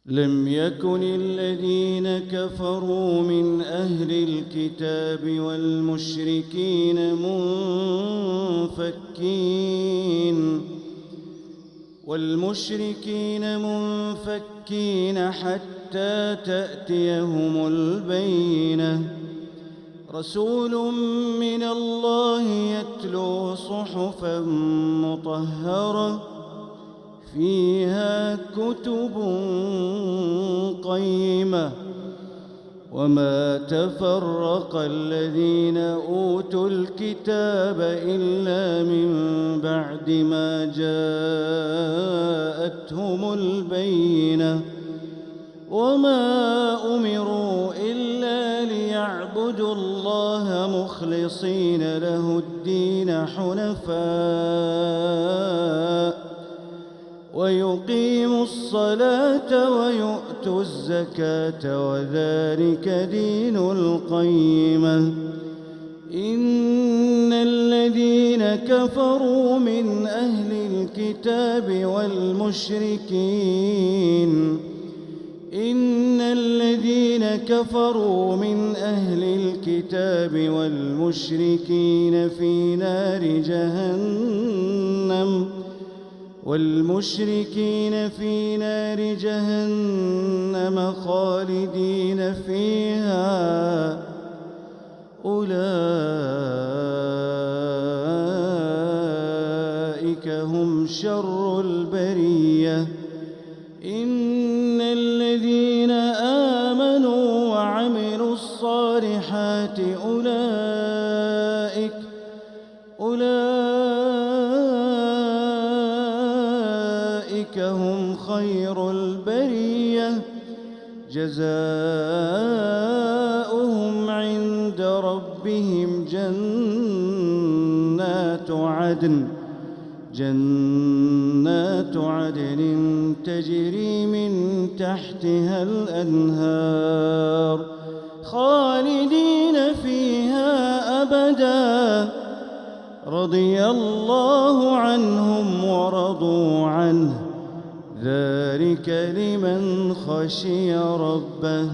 لم يكن الذين كفروا من أهل الكتاب والمشركين منفكين حتى تأتيهم البينة. رسول من الله يتلو صحفا مطهرة فيها كتب قيمة. وما تفرق الذين أوتوا الكتاب إلا من بعد ما جاءتهم البينة. وما أمروا إلا ليعبدوا الله مخلصين له الدين حنفاء ويقيموا الصلاة ويؤتوا الزكاة وذلك دين القيمة. إن الذين كفروا من أهل الكتاب والمشركين في نار جهنم خالدين فيها أولئك هم شر البرية. إن الذين آمنوا وعملوا الصالحات أولئك هم خير البرية. جزاؤهم عند ربهم جنات عدن تجري من تحتها الأنهار خالدين فيها أبدا. رضي الله عنهم ورضوا عنه ذلك لمن خشي ربه.